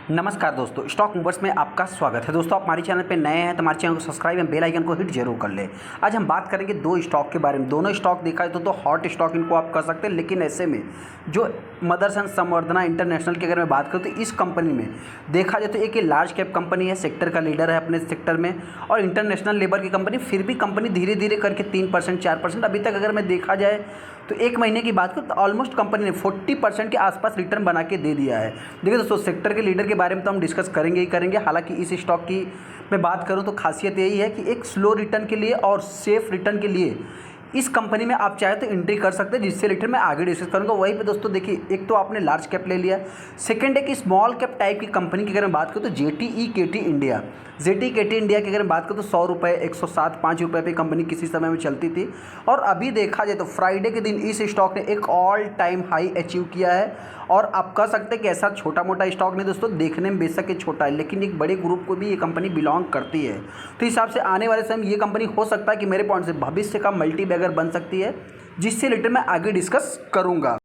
नमस्कार दोस्तों, stock movers में आपका स्वागत है। दोस्तों, आप हमारे चैनल पे नए हैं तो हमारे चैनल को सब्सक्राइब एंड बेल आइकन को हिट जरूर कर लें। आज हम बात करेंगे दो स्टॉक के बारे में। दोनों स्टॉक देखा है तो हॉट स्टॉक इनको आप कर सकते हैं, लेकिन ऐसे में जो मदरसन संवर्धना इंटरनेशनल की अगर मैं बात करूँ तो इस कंपनी में देखा जाए तो एक ये लार्ज कैप कंपनी है, सेक्टर का लीडर है अपने सेक्टर में, और इंटरनेशनल लेबर की कंपनी। फिर भी कंपनी धीरे धीरे करके 3% 4% अभी तक अगर मैं देखा जाए तो एक महीने की बात करूँ तो ऑलमोस्ट कंपनी ने 40% के आसपास रिटर्न बना के दे दिया है। देखिए दोस्तों, सेक्टर के लीडर के बारे में तो हम डिस्कस करेंगे ही करेंगे। हालांकि इस स्टॉक की मैं बात करूं तो खासियत यही है कि एक स्लो रिटर्न के लिए और सेफ रिटर्न के लिए इस कंपनी में आप चाहे तो एंट्री कर सकते हैं, जिससे रिटर्न मैं आगे डिस्कस करूंगा। वहीं पे दोस्तों देखिए, एक तो आपने लार्ज कैप ले लिया, सेकंड है कि स्मॉल कैप टाइप की कंपनी की अगर मैं बात करूँ तो JTKT इंडिया की अगर मैं बात करूँ तो 100 रुपये 107 5 रुपये पे कंपनी किसी समय में चलती थी, और अभी देखा जाए तो फ्राइडे के दिन इस स्टॉक ने एक ऑल टाइम हाई अचीव किया है। और आप कह सकते हैं कि ऐसा छोटा मोटा स्टॉक नहीं दोस्तों, देखने में बेशक ये छोटा है लेकिन एक बड़े ग्रुप को भी ये कंपनी बिलोंग करती है। तो इस हिसाब से आने वाले समय ये कंपनी हो सकता है कि मेरे पॉइंट से भविष्य का मल्टी बैगर बन सकती है, जिससे रिलेटेड मैं आगे डिस्कस करूँगा।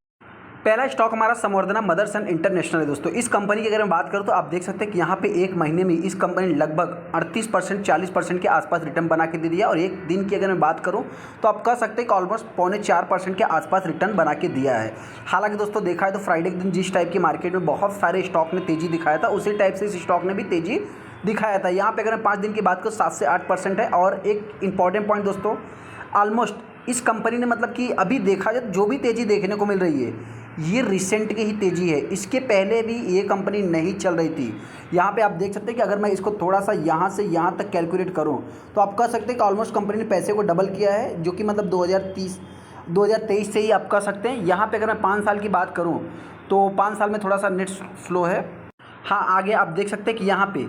पहला स्टॉक हमारा संवर्धना मदरसन इंटरनेशनल है दोस्तों। इस कंपनी की अगर मैं बात करूं तो आप देख सकते हैं कि यहाँ पे एक महीने में इस कंपनी ने लगभग 38% 40% के आसपास रिटर्न बना के दे दिया, और एक दिन की अगर मैं बात करूं तो आप कह सकते हैं कि ऑलमोस्ट 3.25% के आसपास रिटर्न बना के दिया है। हालांकि दोस्तों देखा है तो फ्राइडे के दिन जिस टाइप की मार्केट में बहुत सारे स्टॉक ने तेज़ी दिखाया था, उसी टाइप से इस स्टॉक ने भी तेज़ी दिखाया था। यहाँ पर अगर मैं 5 दिन की बात करूँ 7 से 8% है। और एक इंपॉर्टेंट पॉइंट दोस्तों, ऑलमोस्ट इस कंपनी ने मतलब कि अभी देखा जाए जो भी तेज़ी देखने को मिल रही है ये रिसेंट की ही तेज़ी है, इसके पहले भी ये कंपनी नहीं चल रही थी। यहाँ पे आप देख सकते हैं कि अगर मैं इसको थोड़ा सा यहाँ से यहाँ तक कैलकुलेट करूँ तो आप कह सकते हैं कि ऑलमोस्ट कंपनी ने पैसे को डबल किया है, जो कि मतलब 2023 से ही आप कह सकते हैं। यहाँ पे अगर मैं 5 साल की बात करूँ तो 5 साल में थोड़ा सा नेट स्लो है। हाँ, आगे आप देख सकते हैं कि यहाँ पे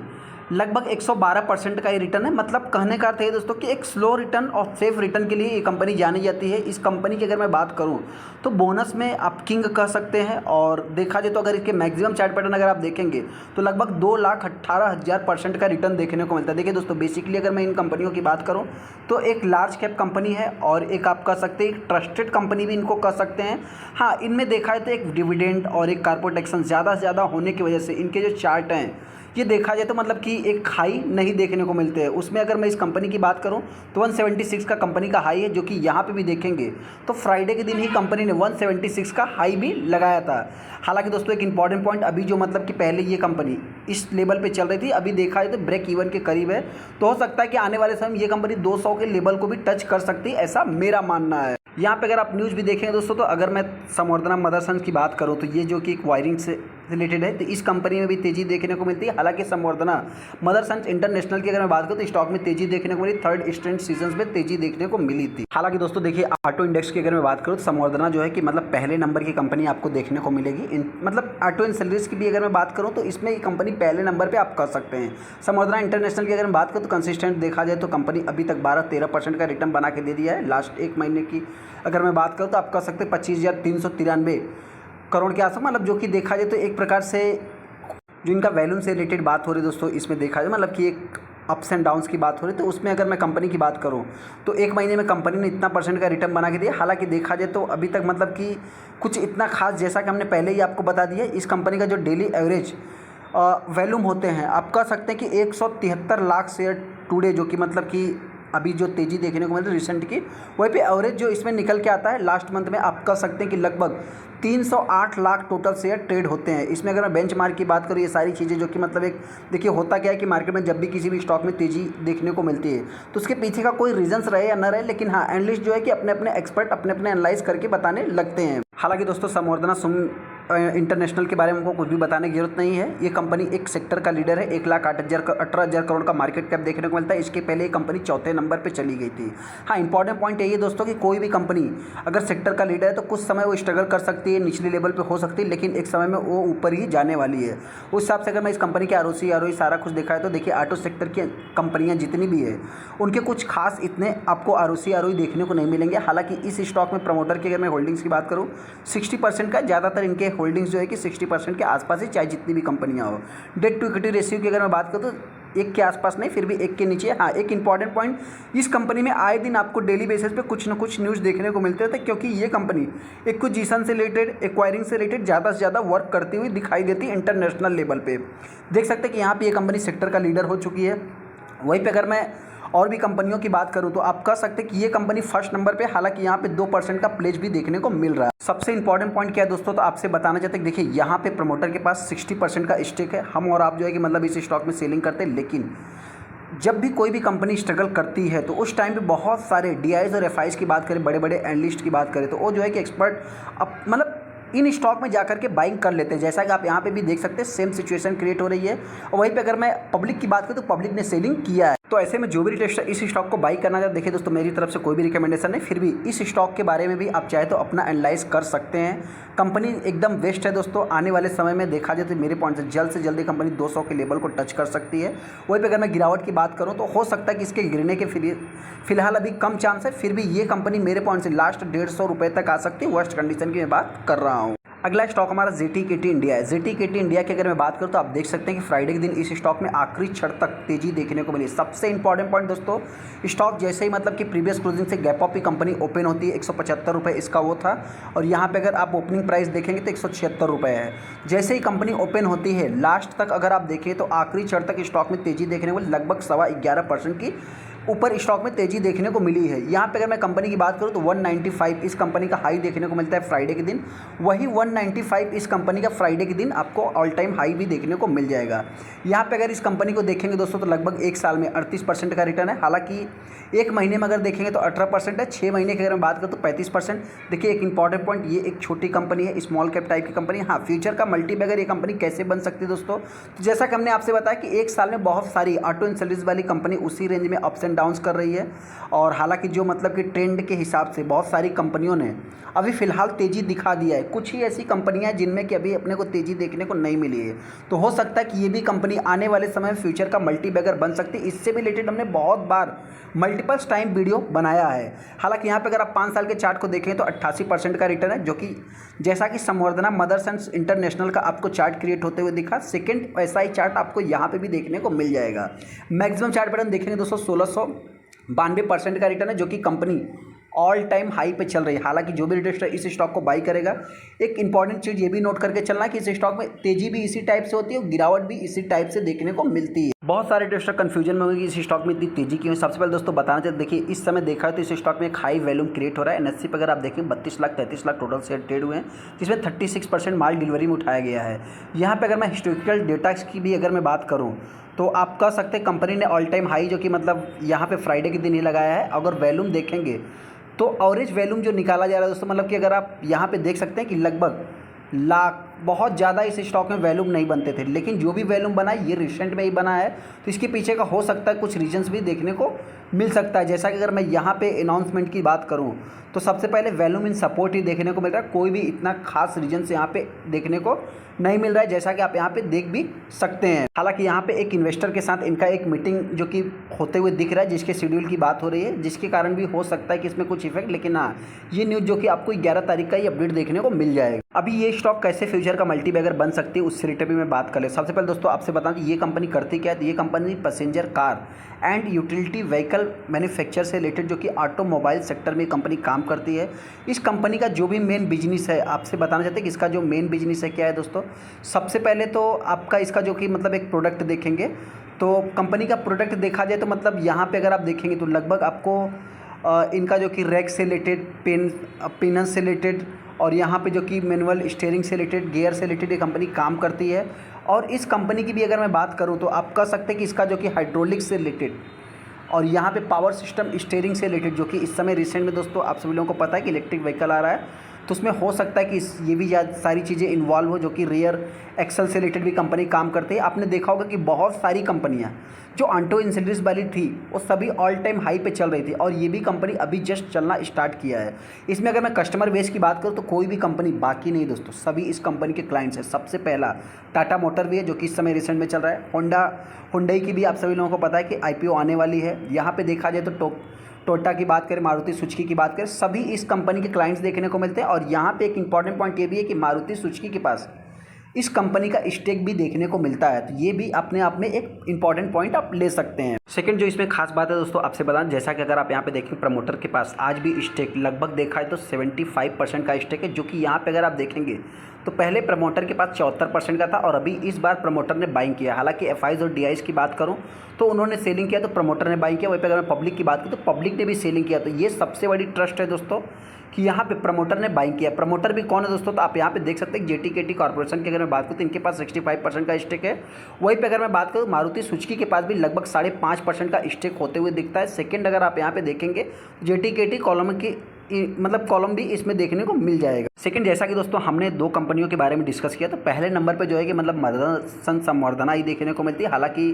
लगभग 112% का ये रिटर्न है। मतलब कहने का अर्थ है दोस्तों कि एक स्लो रिटर्न और सेफ रिटर्न के लिए ये कंपनी जानी जाती है। इस कंपनी की अगर मैं बात करूं तो बोनस में आप किंग कह सकते हैं, और देखा जाए तो अगर इसके मैक्सिमम चार्ट पैटर्न अगर आप देखेंगे तो लगभग 2,18,000% का रिटर्न देखने को मिलता है। देखिए दोस्तों, बेसिकली अगर मैं इन कंपनियों की बात करूँ तो एक लार्ज कैप कंपनी है और एक आप कह सकते हैं एक ट्रस्टेड कंपनी भी इनको कह सकते हैं। हाँ, इनमें देखा है तो एक डिविडेंड और एक कॉर्पोरेट एक्शन ज़्यादा से ज़्यादा होने की वजह से इनके जो चार्ट हैं ये देखा जाए तो मतलब कि एक हाई नहीं देखने को मिलते हैं। उसमें अगर मैं इस कंपनी की बात करूं तो 176 का कंपनी का हाई है, जो कि यहाँ पे भी देखेंगे तो फ्राइडे के दिन ही कंपनी ने 176 का हाई भी लगाया था। हालांकि दोस्तों एक इंपॉर्टेंट पॉइंट, अभी जो मतलब कि पहले ये कंपनी इस लेवल पे चल रही थी, अभी देखा जाए तो ब्रेक इवन के करीब है। तो हो सकता है कि आने वाले समय ये कंपनी 200 के लेवल को भी टच कर सकती है, ऐसा मेरा मानना है। यहाँ पे अगर आप न्यूज़ भी देखेंगे दोस्तों, तो अगर मैं संवर्धना मदरसन की बात करूँ तो ये जो कि एक वायरिंग से रिलेटेड है, तो इस कंपनी में भी तेज़ी देखने को मिलती है। हालांकि संवर्धना मदरसन इंटरनेशनल की अगर मैं बात करूँ तो स्टॉक में तेज़ी देखने को मिली, थर्ड स्ट्रेंड सीजन में तेज़ी देखने को मिली थी। हालांकि दोस्तों देखिए, ऑटो इंडेक्स की अगर मैं बात करूँ तो संवर्धना जो है कि मतलब पहले नंबर की कंपनी आपको देखने को मिलेगी। मतलब ऑटो एंसिलरीज की भी अगर मैं बात करूँ तो इसमें ये कंपनी पहले नंबर पर आप कर सकते हैं। संवर्धना इंटरनेशनल की अगर मैं बात करूँ तो कंसिस्टेंट देखा जाए तो कंपनी अभी तक 12-13% का रिटर्न बना के दे दिया है। लास्ट एक महीने की अगर मैं बात करूँ तो आप कह सकते हैं 25,393 करोड़ के आसपास, मतलब जो कि देखा जाए तो एक प्रकार से जो इनका वैल्यूम से रिलेटेड बात हो रही है दोस्तों, इसमें देखा जाए मतलब कि एक अप्स एंड डाउन्स की बात हो रही है। तो उसमें अगर मैं कंपनी की बात करूं तो एक महीने में कंपनी ने इतना % का रिटर्न बना के दिया। हालांकि देखा जाए तो अभी तक मतलब कि कुछ इतना खास, जैसा कि हमने पहले ही आपको बता दिया, इस कंपनी का जो डेली एवरेज वैल्यूम होते हैं आप कह सकते हैं कि 173 लाख शेयर टुडे, जो कि मतलब कि अभी जो तेज़ी देखने को मिल रही है रिसेंट की, वहीं पे एवरेज जो इसमें निकल के आता है लास्ट मंथ में आप कह सकते हैं कि लगभग 308 लाख टोटल शेयर ट्रेड होते हैं। इसमें अगर मैं बेंचमार्क की बात करूँ, ये सारी चीज़ें जो कि मतलब एक देखिए होता क्या है कि मार्केट में जब भी किसी भी स्टॉक में तेज़ी देखने को मिलती है तो उसके पीछे का कोई रीजंस रहे या न रहे, लेकिन हाँ, एनालिस्ट जो है कि अपने अपने एक्सपर्ट अपने अपने एनालाइज करके बताने लगते हैं। हालांकि दोस्तों संवर्धना इंटरनेशनल के बारे में हमको कुछ भी बताने की जरूरत नहीं है। ये कंपनी एक सेक्टर का लीडर है, 1,18,000 करोड़ का मार्केट कैप देखने को मिलता है। इसके पहले ये कंपनी चौथे नंबर पे चली गई थी। हाँ, इंपॉर्टेंट पॉइंट यही है दोस्तों कि कोई भी कंपनी अगर सेक्टर का लीडर है तो कुछ समय वो स्ट्रगल कर सकती है, निचले लेवल पे हो सकती है, लेकिन एक समय में वो ऊपर ही जाने वाली है। उस हिसाब से अगर मैं इस कंपनी के आरओई सारा कुछ देखा है तो देखिए, ऑटो सेक्टर की कंपनियाँ जितनी भी है उनके कुछ खास इतने आपको आरओई देखने को नहीं मिलेंगे। हालांकि इस स्टॉक में प्रमोटर की अगर मैं होल्डिंग्स की बात करूँ 60% का, ज़्यादातर इनके होल्डिंग्स जो है कि 60% के आसपास ही, चाहे जितनी भी कंपनियां हो। डेट टू इक्विटी रेशियो की अगर मैं बात करूँ तो 1 के आसपास नहीं, फिर भी 1 के नीचे। हाँ, एक इंपॉर्टेंट पॉइंट, इस कंपनी में आए दिन आपको डेली बेसिस पे कुछ ना कुछ न्यूज़ देखने को मिलते थे, क्योंकि ये कंपनी एक्विजिशन से रिलेटेड, एक्वायरिंग से रिलेटेड ज़्यादा से ज़्यादा वर्क करती हुई दिखाई देती है इंटरनेशनल लेवल पे। देख सकते हैं कि यहाँ पे ये कंपनी सेक्टर का लीडर हो चुकी है। वहीं पे अगर मैं और भी कंपनियों की बात करूं तो आप कह सकते हैं कि ये कंपनी फर्स्ट नंबर पे, हालांकि यहाँ पे 2% का प्लेज भी देखने को मिल रहा है। सबसे इंपॉर्टेंट पॉइंट क्या है दोस्तों, तो आपसे बताना चाहते हैं, देखिए यहाँ पे प्रमोटर के पास 60% का स्टेक है। हम और आप जो है कि मतलब इस स्टॉक में सेलिंग करते हैं, लेकिन जब भी कोई भी कंपनी स्ट्रगल करती है तो उस टाइम पे बहुत सारे डीआईज और एफआईज की बात करें, बड़े बड़े एनालिस्ट की बात करें, तो वो जो है कि एक्सपर्ट अब मतलब इन स्टॉक में जाकर के बाइंग कर लेते हैं। जैसा कि आप यहाँ पे भी देख सकते हैं, सेम सिचुएशन क्रिएट हो रही है। और वहीं पे अगर मैं पब्लिक की बात करूँ तो पब्लिक ने सेलिंग किया है। तो ऐसे में जो भी रिटेलर इस स्टॉक को बाई करना चाहते, देखिए दोस्तों मेरी तरफ से कोई भी रिकमेंडेशन नहीं, फिर भी इस स्टॉक के बारे में भी आप चाहे तो अपना एनालाइज कर सकते हैं। कंपनी एकदम बेस्ट है दोस्तों। आने वाले समय में देखा जाए तो मेरे पॉइंट से जल्द ही कंपनी 200 के लेवल को टच कर सकती है। वहीं पर अगर मैं गिरावट की बात करूँ तो हो सकता है कि इसके गिरने के फिलहाल अभी कम चांस है, फिर भी ये कंपनी मेरे पॉइंट से लास्ट 150 रुपये तक आ सकती है। वर्स्ट कंडीशन की मैं बात कर रहा हूँ। अगला स्टॉक हमारा ZTKT इंडिया है। ZTKT इंडिया की अगर मैं बात करूँ तो आप देख सकते हैं कि फ्राइडे के दिन इस स्टॉक में आखिरी क्षण तक तेजी देखने को मिली। सबसे इंपॉर्टेंट पॉइंट दोस्तों, स्टॉक जैसे ही मतलब कि प्रीवियस क्लोजिंग से गैप अप की कंपनी ओपन होती है, 175 रुपये इसका वो था, और यहाँ पे अगर आप ओपनिंग प्राइस देखेंगे तो 176 रुपये है। जैसे ही कंपनी ओपन होती है लास्ट तक अगर आप देखें तो आखिरी क्षण तक स्टॉक में तेजी देखने को लगभग 11.25% की ऊपर स्टॉक में तेजी देखने को मिली है। यहाँ पे अगर मैं कंपनी की बात करूँ तो 195 इस कंपनी का हाई देखने को मिलता है फ्राइडे के दिन। वही 195 इस कंपनी का फ्राइडे के दिन आपको ऑल टाइम हाई भी देखने को मिल जाएगा। यहाँ पे अगर इस कंपनी को देखेंगे दोस्तों तो लगभग 1 साल में 38% का रिटर्न है। हालांकि 1 महीने में अगर देखेंगे तो 18% है। 6 महीने की अगर मैं बात करूँ तो 35%। देखिए एक इंपॉर्टेंट पॉइंट, ये एक छोटी कंपनी है, स्मॉल कैप टाइप की कंपनी। हाँ, फ्यूचर का मल्टीबैगर ये कंपनी कैसे बन सकती है दोस्तों, तो जैसा कि हमने आपसे बताया कि 1 साल में बहुत सारी ऑटो एंसिलरीज वाली कंपनी उसी रेंज में अप्स एंड डाउन्स कर रही है। और हालांकि जो मतलब कि ट्रेंड के हिसाब से बहुत सारी कंपनियों ने अभी फ़िलहाल तेज़ी दिखा दिया है। कुछ ही ऐसी कंपनियां हैं जिनमें कि अभी अपने को तेज़ी देखने को नहीं मिली है। तो हो सकता है कि ये भी कंपनी आने वाले समय में फ्यूचर का मल्टीबैगर बन सकती है। इससे भी रिलेटेड हमने बहुत बार मल्टीपल्स टाइम वीडियो बनाया है। हालांकि यहाँ पे अगर आप 5 साल के चार्ट को देखें तो 88% का रिटर्न है, जो कि जैसा कि संवर्धना मदर्स एंड इंटरनेशनल का आपको चार्ट क्रिएट होते हुए दिखा, सेकेंड ऐसा ही चार्ट आपको यहाँ पे भी देखने को मिल जाएगा। मैक्सिमम चार्ट पैटर्न देखेंगे दोस्तों 1692% का रिटर्न है, जो कि कंपनी ऑल टाइम हाई पे चल रही है। हालांकि जो भी रिटेलर इस स्टॉक को बाई करेगा, एक इंपॉर्टेंट चीज़ ये भी नोट करके चलना कि इस स्टॉक में तेजी भी इसी टाइप से होती है और गिरावट भी इसी टाइप से देखने को मिलती है। बहुत सारे रिटेलर कंफ्यूजन में होगी इस स्टॉक में इतनी तेजी क्यों है। सबसे पहले दोस्तों बताना चाहिए, देखिए इस समय देखा है तो इस स्टॉक में एक हाई वैल्यूम क्रिएट हो रहा है। NSE पर अगर आप देखें 32 lakh 33 lakh total share trade हुए हैं, जिसमें 36% माल डिलीवरी में उठाया गया है। यहाँ पर अगर मैं हिस्टोरिकल डेटा की भी अगर मैं बात करूँ तो आप कह सकते हैं कंपनी ने ऑल टाइम हाई जो कि मतलब यहाँ पे फ्राइडे के दिन ही लगाया है। अगर वैल्यूम देखेंगे तो एवरेज वैल्यूम जो निकाला जा रहा है दोस्तों, मतलब कि अगर आप यहाँ पे देख सकते हैं कि लगभग लाख, बहुत ज़्यादा इस स्टॉक में वैल्यूम नहीं बनते थे, लेकिन जो भी वैल्यूम बना है ये रिसेंट में ही बना है। तो इसके पीछे का हो सकता है कुछ रीजंस भी देखने को मिल सकता है। जैसा कि अगर मैं यहाँ पे अनाउंसमेंट की बात करूँ तो सबसे पहले वैल्यूम इन सपोर्ट ही देखने को मिल रहा है। कोई भी इतना खास रीजन से यहाँ पे देखने को नहीं मिल रहा है, जैसा कि आप यहाँ पे देख भी सकते हैं। हालांकि यहाँ पे एक इन्वेस्टर के साथ इनका एक मीटिंग जो कि होते हुए दिख रहा है, जिसके शेड्यूल की बात हो रही है, जिसके कारण भी हो सकता है कि इसमें कुछ इफेक्ट, लेकिन हाँ ये न्यूज़ जो कि आपको 11 तारीख का ही अपडेट देखने को मिल जाएगा। अभी ये स्टॉक कैसे फ्यूचर का मल्टीबैगर बन सकती है उससे रिलेटेड भी मैं बात कर ले। सबसे पहले दोस्तों आपसे बताऊं कि ये कंपनी करती क्या है। तो ये company passenger car and utility vehicle manufacture से रिलेटेड जो कि ऑटोमोबाइल सेक्टर में कंपनी काम करती है। इस कंपनी का जो भी मेन बिजनेस है, आपसे बताना चाहते हैं कि इसका जो मेन बिजनेस है क्या है दोस्तों। सबसे पहले तो आपका इसका जो कि मतलब एक प्रोडक्ट देखेंगे तो कंपनी का प्रोडक्ट देखा जाए तो मतलब यहाँ पे अगर आप देखेंगे तो लगभग आपको इनका जो कि रैक से रिलेटेड, पिनस से रिलेटेड, और यहाँ पे जो कि मैनुअल स्टीयरिंग से रिलेटेड, गियर से रिलेटेड ये कंपनी काम करती है। और इस कंपनी की भी अगर मैं बात करूँ तो आप कह सकते हैं कि इसका जो कि हाइड्रोलिक से रिलेटेड और यहाँ पे पावर सिस्टम स्टीयरिंग से रिलेटेड, जो कि इस समय रिसेंट में दोस्तों आप सभी लोगों को पता है कि इलेक्ट्रिक व्हीकल आ रहा है, तो उसमें हो सकता है कि ये भी सारी चीज़ें इन्वॉल्व हो, जो कि रियर एक्सल से रिलेटेड भी कंपनी काम करती है। आपने देखा होगा कि बहुत सारी कंपनियां जो ऑटो इंडस्ट्रीज वाली थी वो सभी ऑल टाइम हाई पे चल रही थी, और ये भी कंपनी अभी जस्ट चलना स्टार्ट किया है। इसमें अगर मैं कस्टमर बेस की बात करूँ तो कोई भी कंपनी बाकी नहीं दोस्तों, सभी इस कंपनी के क्लाइंट्स हैं। सबसे पहला टाटा मोटर भी है जो कि इस समय रिसेंट में चल रहा है। हुंडई की भी आप सभी लोगों को पता है कि IPO आने वाली है। यहाँ पर देखा जाए तो टोयोटा की बात करें, मारुति सुजुकी की बात करें, सभी इस कंपनी के क्लाइंट्स देखने को मिलते हैं। और यहाँ पे एक इंपॉर्टेंट पॉइंट ये भी है कि मारुति सुजुकी के पास इस कंपनी का स्टेक भी देखने को मिलता है। तो ये भी अपने आप में एक इंपॉर्टेंट पॉइंट आप ले सकते हैं। सेकंड जो इसमें खास बात है दोस्तों, आपसे बताएं, जैसा कि अगर आप यहाँ पे देखें प्रमोटर के पास आज भी स्टेक लगभग देखा है तो 75% का स्टेक है, जो कि यहाँ पे अगर आप देखेंगे तो पहले प्रमोटर के पास 74% का था और अभी इस बार प्रमोटर ने बाइंग किया। हालांकि एफआईज और डीआईज की बात करूं तो उन्होंने सेलिंग किया तो प्रमोटर ने बाइंग किया। वहीं पे अगर मैं पब्लिक की बात करूं तो पब्लिक ने भी सेलिंग किया। तो ये सबसे बड़ी ट्रस्ट है दोस्तों कि यहाँ पे प्रमोटर ने बाइंग किया। प्रमोटर भी कौन है दोस्तों, तो आप यहाँ पे देख सकते हैं जेटीकेटी कॉर्पोरेशन की अगर मैं बात करूँ तो इनके पास 65% का स्टेक है। वहीं पे अगर मैं बात करूँ मारुति सुजुकी के पास भी लगभग 5.5% का स्टेक होते हुए दिखता है। सेकंड अगर आप यहाँ पे देखेंगे जेटीकेटी कॉलम की मतलब कॉलम भी इसमें देखने को मिल जाएगा। सेकंड, जैसा कि दोस्तों हमने दो कंपनियों के बारे में डिस्कस किया, तो पहले नंबर पे जो है कि मतलब मदरसन संवर्धना ही देखने को मिलती है। हालांकि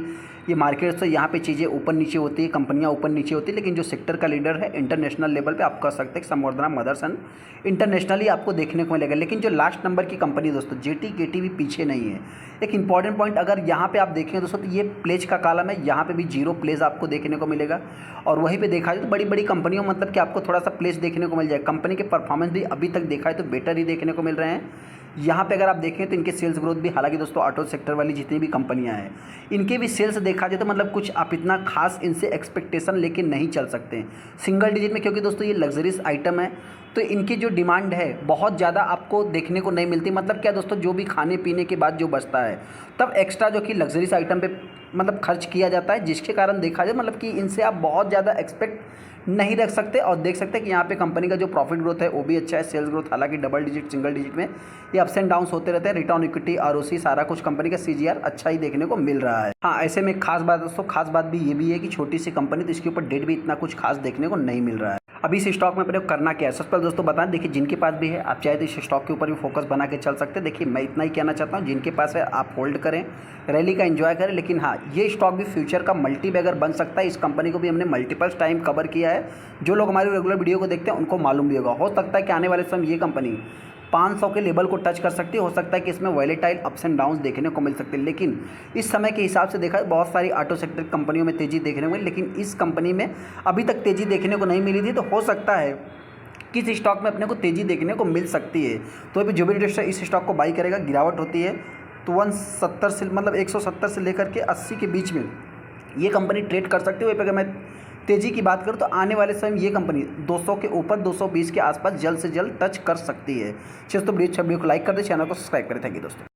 ये मार्केट से यहाँ पे चीज़ें ऊपर नीचे होती है, कंपनियाँ ऊपर नीचे होती है, लेकिन जो सेक्टर का लीडर है इंटरनेशनल लेवल पे आप कह सकते हैं संवर्धना मदरसन इंटरनेशनली आपको देखने को मिलेगा। लेकिन जो लास्ट नंबर की कंपनी दोस्तों जेटीकेटी भी पीछे नहीं है। एक इंपॉर्टेंट पॉइंट अगर यहाँ पे आप देखें दोस्तों तो ये प्लेज का कॉलम है, यहाँ पे भी 0 प्लेज आपको देखने को मिलेगा। और वहीं पे देखा जाए तो बड़ी बड़ी कंपनियों मतलब कि आपको थोड़ा सा प्लेस देखने को मिल जाए। कंपनी के परफॉर्मेंस भी अभी तक देखा है तो बेटर ही देखने को मिल रहे हैं। यहाँ पे अगर आप देखें तो इनके सेल्स ग्रोथ भी, हालांकि दोस्तों ऑटो सेक्टर वाली जितनी भी कंपनियां हैं इनके भी सेल्स देखा जाए तो मतलब कुछ आप इतना खास इनसे एक्सपेक्टेशन लेके नहीं चल सकते सिंगल डिजिट में, क्योंकि दोस्तों ये लग्जरीज आइटम है तो इनकी जो डिमांड है बहुत ज़्यादा आपको देखने को नहीं मिलती। मतलब क्या दोस्तों, जो भी खाने पीने के बाद जो बचता है तब एक्स्ट्रा जो कि लग्जरीज आइटम पे मतलब खर्च किया जाता है, जिसके कारण देखा जाए मतलब कि इनसे आप बहुत ज़्यादा एक्सपेक्ट नहीं रख सकते। और देख सकते हैं कि यहाँ पे कंपनी का जो प्रॉफिट ग्रोथ है वो भी अच्छा है, सेल्स ग्रोथ हालांकि डबल डिजिट सिंगल डिजिट में ये अप्स एंड डाउन्स होते रहते हैं। रिटर्न इक्विटी आरओसी सारा कुछ कंपनी का सीजीआर अच्छा ही देखने को मिल रहा है। हाँ, ऐसे में खास बात दोस्तों, खास बात भी ये भी है कि छोटी सी कंपनी तो इसके ऊपर डेट भी इतना कुछ खास देखने को नहीं मिल रहा है। अभी इस स्टॉक में प्रयोग करना क्या है, सबसे पहले दोस्तों बताएं, देखिए जिनके पास भी है आप चाहे तो इस स्टॉक के ऊपर भी फोकस बना के चल सकते हैं। देखिए मैं इतना ही कहना चाहता हूँ, जिनके पास है आप होल्ड करें, रैली का एंजॉय करें। लेकिन हाँ, ये स्टॉक भी फ्यूचर का मल्टी बैगर बन सकता है। इस कंपनी को भी हमने मल्टीपल टाइम कवर किया है। जो लोग हमारी रेगुलर वीडियो को देखते हैं उनको मालूम भी होगा। हो सकता है कि आने वाले समय ये कंपनी 500 के लेवल को टच कर सकती है। हो सकता है कि इसमें वॉलेटाइल अप्स एंड डाउन्स देखने को मिल सकते हैं, लेकिन इस समय के हिसाब से देखा बहुत सारी ऑटो सेक्टर कंपनियों में तेज़ी देखने को मिली, लेकिन इस कंपनी में अभी तक तेज़ी देखने को नहीं मिली थी। तो हो सकता है कि इस स्टॉक में अपने को तेज़ी देखने को मिल सकती है। तो अभी जो भी इन्वेस्टर इस स्टॉक को बाई करेगा, गिरावट होती है तो 170 से मतलब 170 से लेकर के 80 के बीच में ये कंपनी ट्रेड कर सकती है। वहीं पर अगर मैं तेज़ी की बात करूं तो आने वाले समय ये कंपनी 200 के ऊपर 220 के आसपास जल्द से जल्द टच कर सकती है। चलिए तो वीडियो को लाइक कर दे, चैनल को सब्सक्राइब करें। थैंक यू दोस्तों।